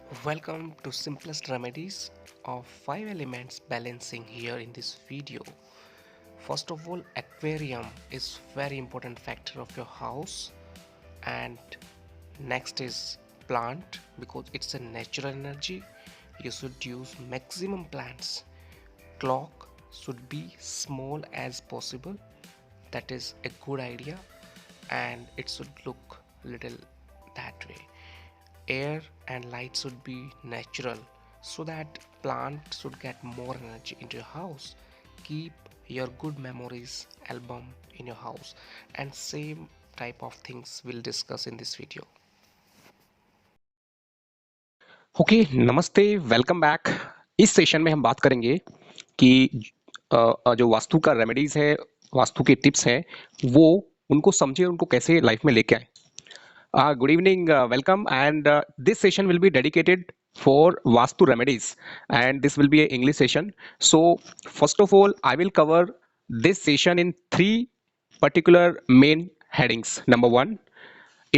Welcome to simplest remedies of 5 elements balancing here in this video. First of all, aquarium is very important factor of your house, and next is plant because it's a natural energy. You should use maximum plants. Clock should be small as possible. That is a good idea, and it should look little that way. Air and light should be natural so that plant should get more energy into your house. Keep your good memories album in your house, and same type of things we'll discuss in this video. Okay नमस्ते welcome back. इस session में हम बात करेंगे कि जो वास्तु का remedies है, वास्तु के टिप्स हैं, वो उनको समझे और उनको कैसे लाइफ में लेके आए। Good evening, welcome, and this session will be dedicated for Vastu remedies, and this will be an English session. So first of all, I will cover this session in three particular main headings. Number one,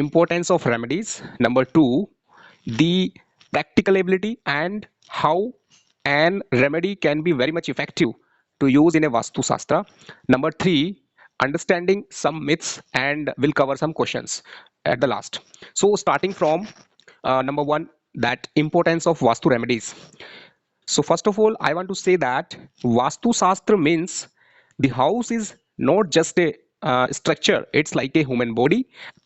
importance of remedies. Number two, the practical ability and how an remedy can be very much effective to use in a Vastu Shastra. Number three, understanding some myths, and we'll cover some questions at the last. So starting from number one, that importance of Vastu remedies. So first of all, I want to say that Vastu Shastra means the house is not just a structure, it's like a human body,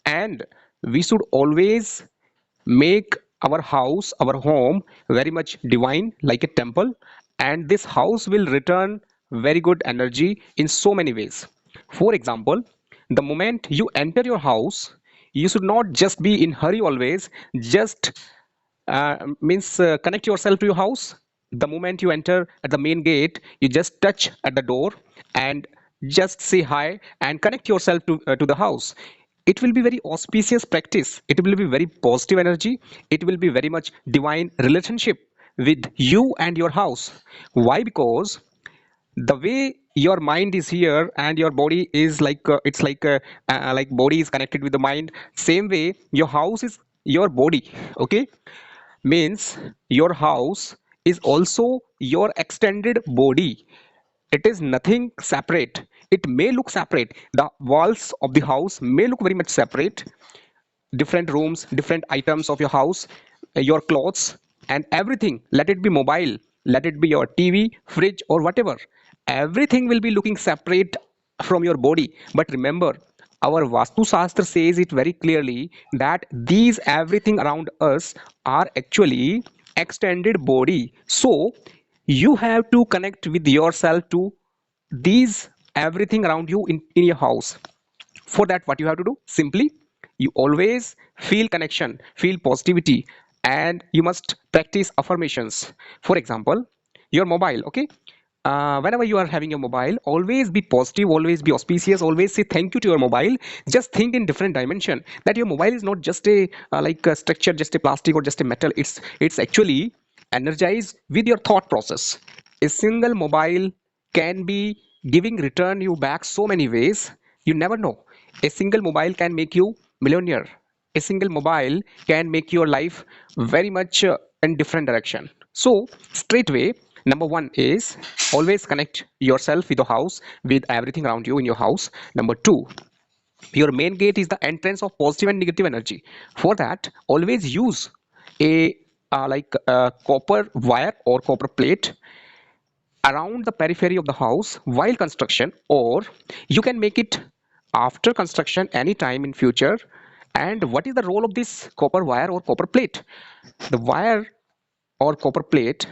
and we should always make our house, our home, very much divine, like a temple, and this house will return very good energy in so many ways. For example, the moment you enter your house, you should not just be in hurry always, just means connect yourself to your house. The moment you enter at the main gate, you just touch at the door and just say hi and connect yourself to the house. It will be very auspicious practice, it will be very positive energy, it will be very much divine relationship with you and your house. Why? Because the way your mind is here and your body is like it's like body is connected with the mind, same way your house is your body. Okay, means your house is also your extended body. It is nothing separate. It may look separate, the walls of the house may look very much separate, different rooms, different items of your house, your clothes, and everything. Let it be mobile, let it be your TV, fridge, or whatever. Everything will be looking separate from your body. But remember, our Vastu Shastra says it very clearly that these everything around us are actually extended body. So you have to connect with yourself to these everything around you in your house. For that, what you have to do? Simply, you always feel connection, feel positivity, and you must practice affirmations. For example, your mobile. Okay, whenever you are having a mobile, always be positive, always be auspicious, always say thank you to your mobile. Just think in different dimension that your mobile is not just a like a structure, just a plastic or just a metal. It's actually energized with your thought process. A single mobile can be giving return you back so many ways. You never know. A single mobile can make you millionaire. A single mobile can make your life very much in different direction. So straightway, number one is always connect yourself with the house, with everything around you in your house. Number two, your main gate is the entrance of positive and negative energy. For that, always use a copper wire or copper plate around the periphery of the house while construction, or you can make it after construction anytime in future. And what is the role of this copper wire or copper plate? The wire or copper plate,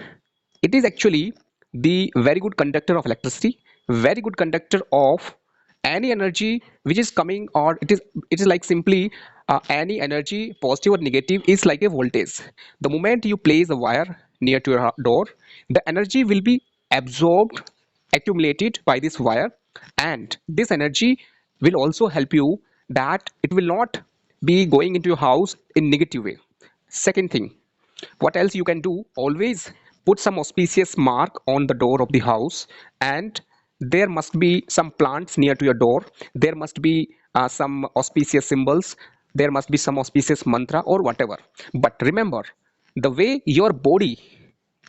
it is actually the very good conductor of electricity, very good conductor of any energy which is coming, or it is like simply any energy, positive or negative, is like a voltage. The moment you place a wire near to your door, the energy will be absorbed, accumulated by this wire, and this energy will also help you that it will not be going into your house in negative way. Second thing, what else you can do? Always put some auspicious mark on the door of the house, and there must be some plants near to your door. There must be some auspicious symbols. There must be some auspicious mantra or whatever. But remember, The way your body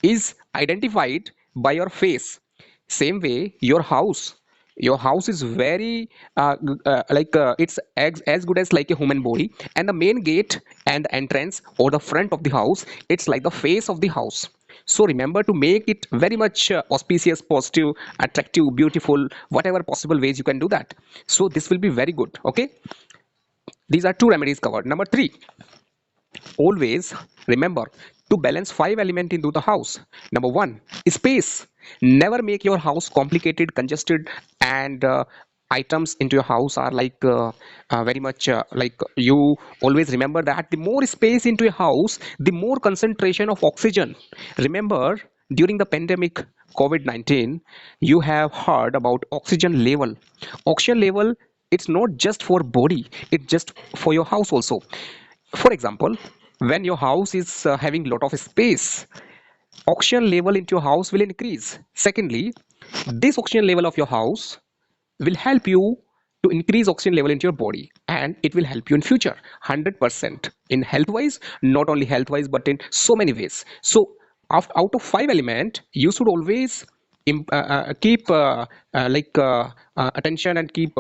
is identified by your face, same way your house is very it's as good as like a human body, and the main gate and the entrance or the front of the house, it's like the face of the house. So remember to make it very much auspicious, positive, attractive, beautiful, whatever possible ways you can do that. So this will be very good. Okay, these are two remedies covered. Number 3, always remember to balance 5 elements into the house. Number 1, space. Never make your house complicated, congested, and items into your house are like very much like you always remember that the more space into a house, the more concentration of oxygen. Remember, during the pandemic COVID-19, you have heard about oxygen level. Oxygen level, it's not just for body, it's just for your house also. For example, when your house is having lot of space, oxygen level into your house will increase. Secondly, this oxygen level of your house will help you to increase oxygen level into your body, and it will help you in future 100% in health wise, not only health wise but in so many ways. So out of 5 element, you should always keep attention and keep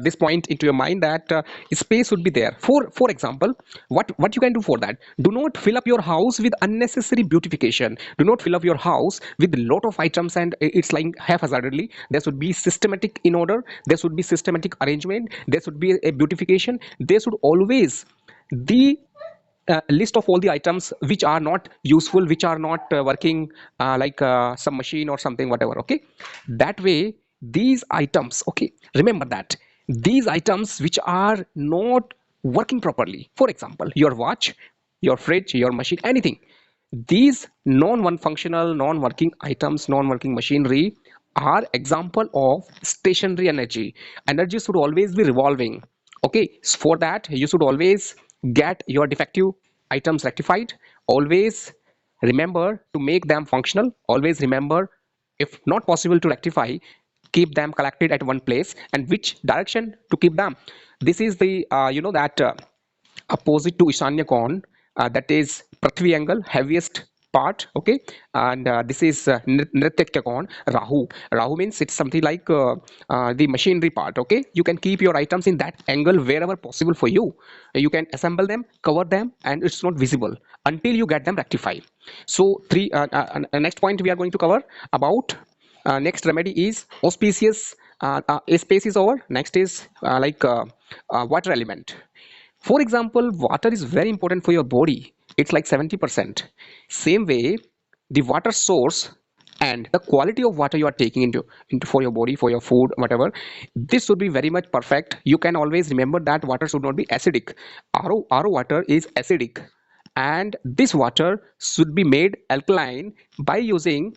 this point into your mind that space should be there. For example, what you can do for that: do not fill up your house with unnecessary beautification. Do not fill up your house with a lot of items and it's like haphazardly. There should be systematic in order, there should be systematic arrangement, there should be a beautification. There should always the list of all the items which are not useful, which are not working, some machine or something, whatever. Okay, that way these items, okay, remember that these items which are not working properly, for example your watch, your fridge, your machine, anything, these non-one functional, non-working items, non-working machinery are example of stationary energy. Energy should always be revolving. Okay, so for that you should always get your defective items rectified. Always remember to make them functional. Always remember, if not possible to rectify, keep them collected at one place, and which direction to keep them. This is the that opposite to Ishanya Kon, that is Prithvi angle, heaviest part. Okay, and this is Nrityatya Kon, Rahu. Rahu means it's something like the machinery part. Okay, you can keep your items in that angle wherever possible for you. You can assemble them, cover them, and it's not visible until you get them rectified. So next point we are going to cover about next remedy is auspicious. Space is over. Next is water element. For example, water is very important for your body. It's like 70%. Same way, the water source and the quality of water you are taking into for your body, for your food, whatever, this should be very much perfect. You can always remember that water should not be acidic. RO water is acidic, and this water should be made alkaline by using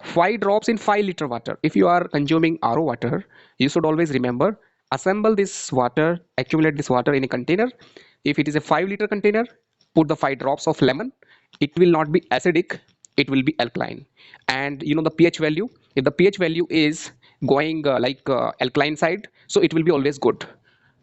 5 drops in 5 liter water. If you are consuming RO water, you should always remember, assemble this water, accumulate this water in a container. If it is a 5 liter container, put the 5 drops of lemon. It will not be acidic, it will be alkaline. And you know the pH value, if the pH value is going alkaline side, so it will be always good.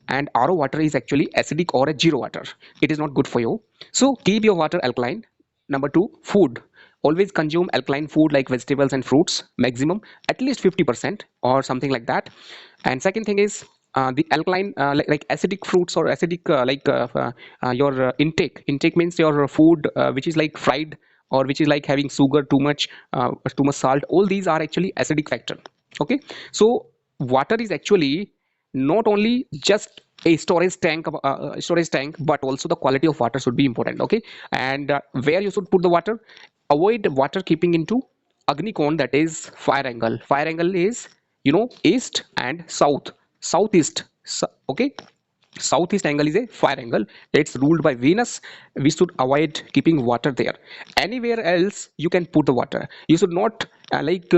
And RO water is actually acidic or a zero water. It is not good for you. So keep your water alkaline. Number 2, food. Always consume alkaline food like vegetables and fruits, maximum at least 50% or something like that. And second thing is the alkaline like acidic fruits or acidic your intake means your food which is like fried or which is like having sugar, too much salt. All these are actually acidic factor. Okay, so water is actually not only just a storage tank, but also the quality of water should be important. Okay, and where you should put the water, avoid water keeping into Agni Kond, that is fire angle. Fire angle is east and southeast. Okay, southeast angle is a fire angle. It's ruled by Venus. We should avoid keeping water there. Anywhere else you can put the water. You should not make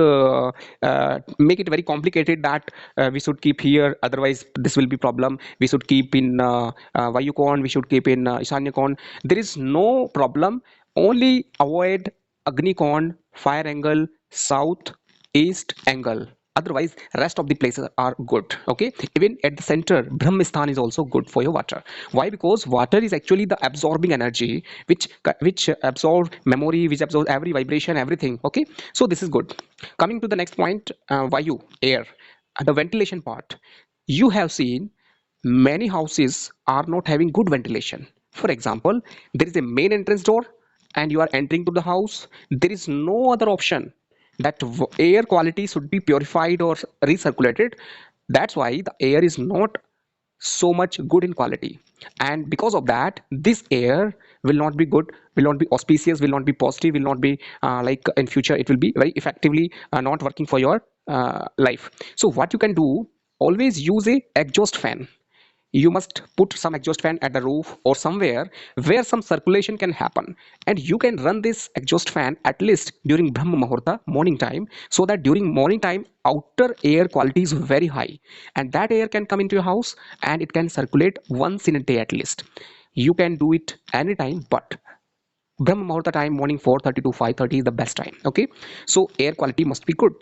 it very complicated that we should keep here, otherwise this will be problem. We should keep in Vayu Kon, we should keep in Ishanya Kon. There is no problem. Only avoid Agni Kon, fire angle, south east angle. otherwise rest of the places are good. Okay, even at the center brahmisthan is also good for your water. Why? Because water is actually the absorbing energy which absorb memory, which absorb every vibration, everything. Okay, so this is good. Coming to the next point, vayu, air, the ventilation part. You have seen many houses are not having good ventilation. For example, there is a main entrance door and you are entering to the house. There is no other option that air quality should be purified or recirculated. That's why the air is not so much good in quality, and because of that this air will not be good, will not be auspicious, will not be positive, will not be like in future it will be very effectively not working for your life. So what you can do, always use a exhaust fan. You must put some exhaust fan at the roof or somewhere where some circulation can happen, and you can run this exhaust fan at least during brahma muhurta, morning time, so that during morning time outer air quality is very high, and that air can come into your house and it can circulate once in a day at least. You can do it anytime, but brahma muhurta time, morning 4:30 to 5:30 is the best time. Okay, so air quality must be good.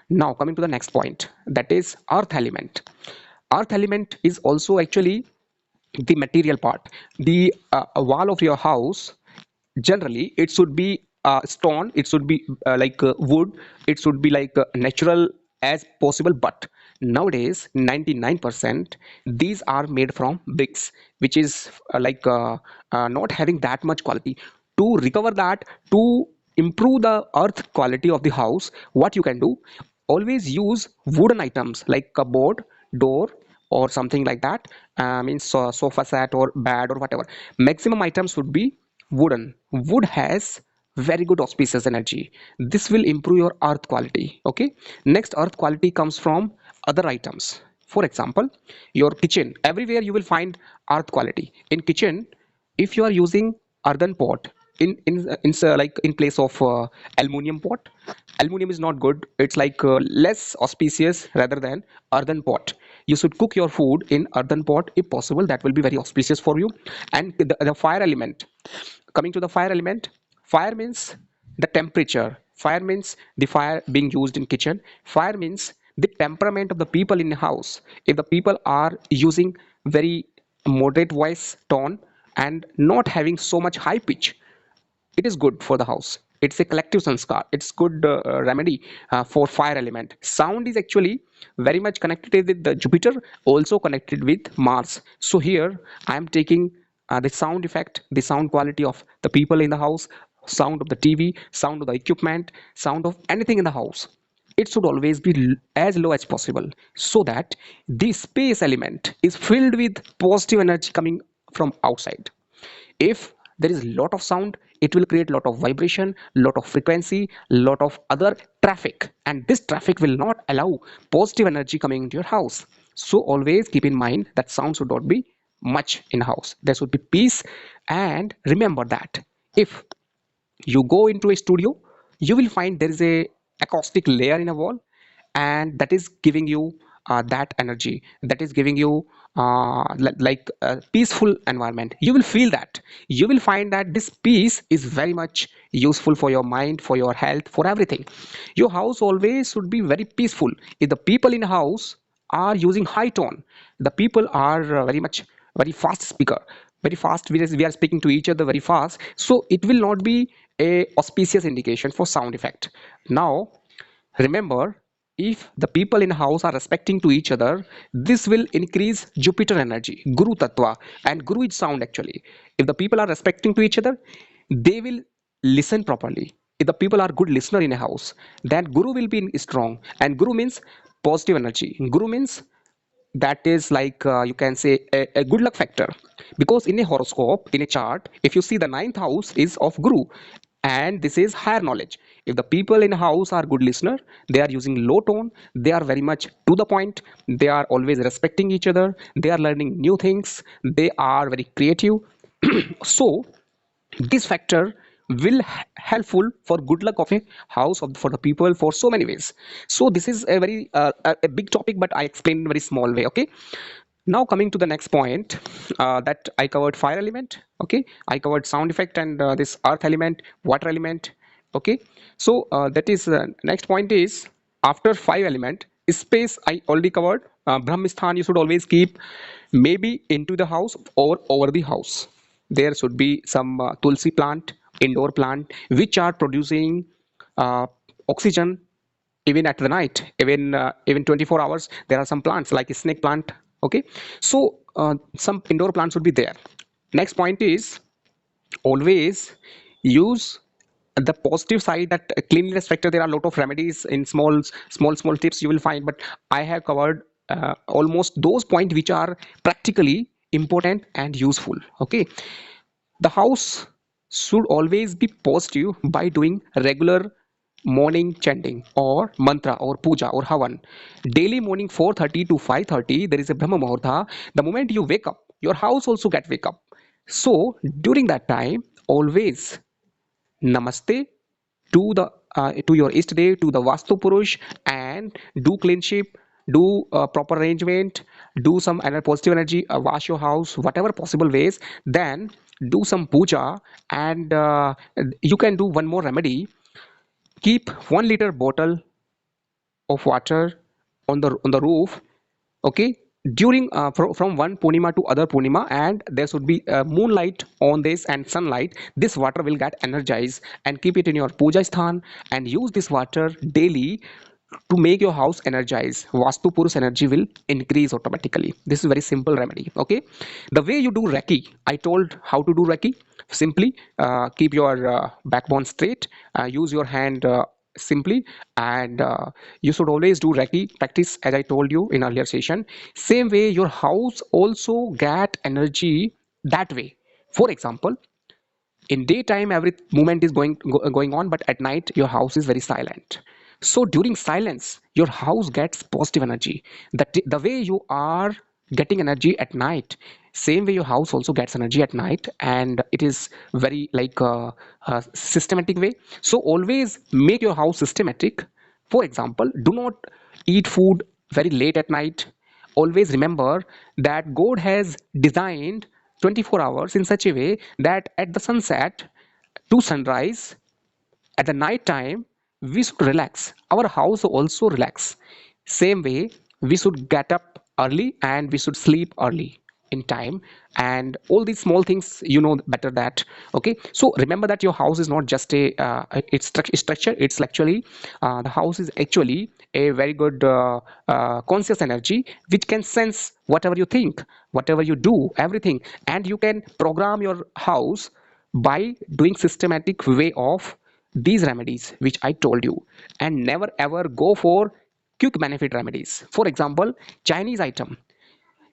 Now coming to the next point, that is earth element. Earth element is also actually the material part. The wall of your house, generally it should be stone, it should be like wood, it should be like natural as possible, but nowadays 99% these are made from bricks, which is not having that much quality. To recover that, to improve the earth quality of the house, what you can do, always use wooden items like cupboard, door, or something like that. Means sofa set or bed or whatever. Maximum items would be wooden. Wood has very good auspicious energy. This will improve your earth quality. Okay, next earth quality comes from other items. For example, your kitchen, everywhere you will find earth quality. In kitchen, if you are using earthen pot like in place of aluminum pot, aluminum is not good, it's like less auspicious rather than earthen pot. You should cook your food in earthen pot if possible, that will be very auspicious for you. And the fire element, coming to the fire element, fire means the temperature, fire means the fire being used in kitchen, fire means the temperament of the people in the house. If the people are using very moderate voice tone and not having so much high pitch, it is good for the house. It's a collective sanskar, it's good remedy for fire element. Sound is actually very much connected with the Jupiter, also connected with Mars. So here I am taking the sound effect, the sound quality of the people in the house, sound of the TV, sound of the equipment, sound of anything in the house. It should always be as low as possible, so that the space element is filled with positive energy coming from outside. If there is a lot of sound, it will create a lot of vibration, lot of frequency, lot of other traffic, and this traffic will not allow positive energy coming into your house. So always keep in mind that sound should not be much in house, there should be peace. And remember that if you go into a studio, you will find there is a acoustic layer in a wall, and that is giving you that energy, that is giving you like a peaceful environment. You will feel that, you will find that this peace is very much useful for your mind, for your health, for everything. Your house always should be very peaceful. If the people in the house are using high tone, the people are very much very fast speaker, very fast, we are speaking to each other very fast, so it will not be a auspicious indication for sound effect. Now remember, if the people in house are respecting to each other, this will increase Jupiter energy, Guru Tattva, and Guru is sound actually. If the people are respecting to each other, they will listen properly. If the people are good listener in a house, then Guru will be strong, and Guru means positive energy. Guru means that is like you can say a good luck factor, because in a horoscope, in a chart, if you see the ninth house is of Guru, and this is higher knowledge. If the people in a house are good listener, they are using low tone, they are very much to the point, they are always respecting each other, they are learning new things, they are very creative. So this factor will helpful for good luck of a house of for the people for so many ways. So this is a very a big topic, but I explained in a very small way. Okay, now coming to the next point, that I covered fire element. Okay, I covered sound effect and this earth element, water element. Okay, so that is next point is after five element space I already covered. Brahmisthan you should always keep maybe into the house or over the house. There should be some tulsi plant, indoor plant, which are producing uh, oxygen even at the night, even 24 hours. There are some plants like a snake plant. Okay, so some indoor plants would be there. Next point is always use the positive side, that cleanliness factor. There are a lot of remedies in small tips you will find, but I have covered almost those points which are practically important and useful. Okay, the house should always be positive by doing regular morning chanting or mantra or puja or havan daily. Morning 4:30 to 5:30 there is a brahma muhurta. The moment you wake up, your house also get wake up. So during that time, always namaste to your Ishtadev, to the Vastu Purush, and do cleanship, do proper arrangement, do some positive energy, wash your house, whatever possible ways. Then do some puja, and you can do one more remedy. Keep 1 liter bottle of water on the roof. Okay, during from one Purnima to other Purnima, and there should be moonlight on this and sunlight. This water will get energized, and keep it in your puja sthan, and use this water daily to make your house energize. Vastu Purus energy will increase automatically. This is very simple remedy. Okay, the way you do Reiki, I told how to do Reiki. Simply keep your backbone straight, use your hand simply, and you should always do Reiki practice as I told you in earlier session. Same way your house also get energy that way. For example, in daytime every movement is going on, but at night your house is very silent. So during silence your house gets positive energy. The way you are getting energy at night, same way your house also gets energy at night, and it is very like a systematic way. So always make your house systematic. For example, do not eat food very late at night. Always remember that God has designed 24 hours in such a way that at the sunset to sunrise, at the night time, we should relax. Our house also relax. Same way, we should get up early and we should sleep early in time, and all these small things you know better that. Okay, so remember that your house is not just a it's structure. It's actually the house is actually a very good conscious energy which can sense whatever you think, whatever you do, everything. And you can program your house by doing systematic way of these remedies which I told you. And never ever go for quick benefit remedies. For example, Chinese item,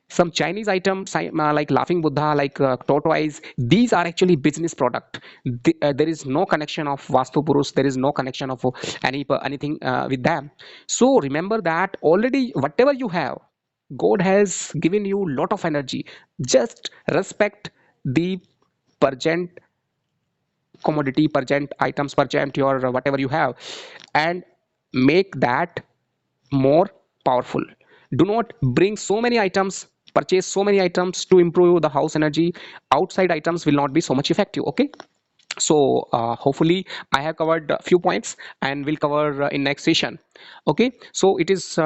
some Chinese items like laughing Buddha, like tortoise, these are actually business product. There is no connection of Vastu Purus, there is no connection of anything with them. So remember that already whatever you have, God has given you lot of energy. Just respect the present commodity, present items, present your whatever you have, and make that more powerful. Do not bring so many items, purchase so many items to improve the house energy. Outside items will not be so much effective. Okay, so hopefully I have covered a few points, and we'll cover in next session. Okay, so it is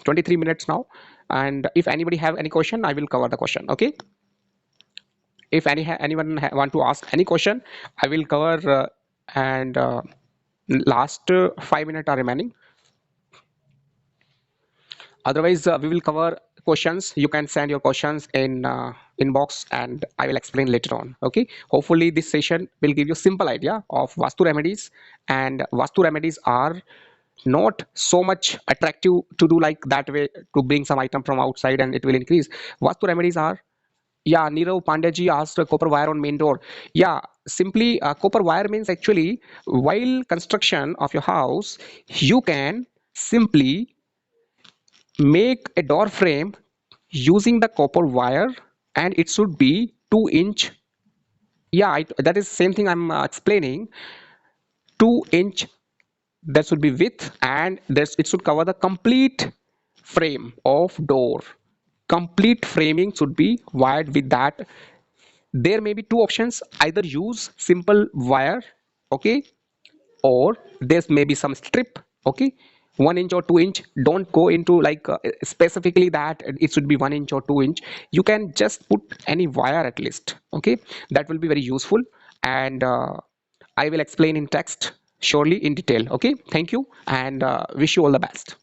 23 minutes now, and if anybody have any question, I will cover the question. Okay, if anyone want to ask any question, I will cover, and last 5 minutes are remaining. Otherwise, we will cover questions. You can send your questions in inbox, and I will explain later on. Okay, hopefully this session will give you simple idea of Vastu remedies. And Vastu remedies are not so much attractive to do like that way, to bring some item from outside and it will increase. Vastu remedies are, yeah, Nirav Pandyaji asked a copper wire on main door. Yeah, simply copper wire means actually while construction of your house, you can simply make a door frame using the copper wire, and it should be 2 inch. Yeah, that is same thing I'm explaining. 2 inch, that should be width, and it should cover the complete frame of door. Complete framing should be wired with that. There may be two options: either use simple wire, okay, or there may be some strip, okay, 1 inch or 2 inch. Don't go into like specifically that it should be 1 inch or 2 inch. You can just put any wire at least. Okay, that will be very useful, and I will explain in text surely in detail. Okay, thank you, and wish you all the best.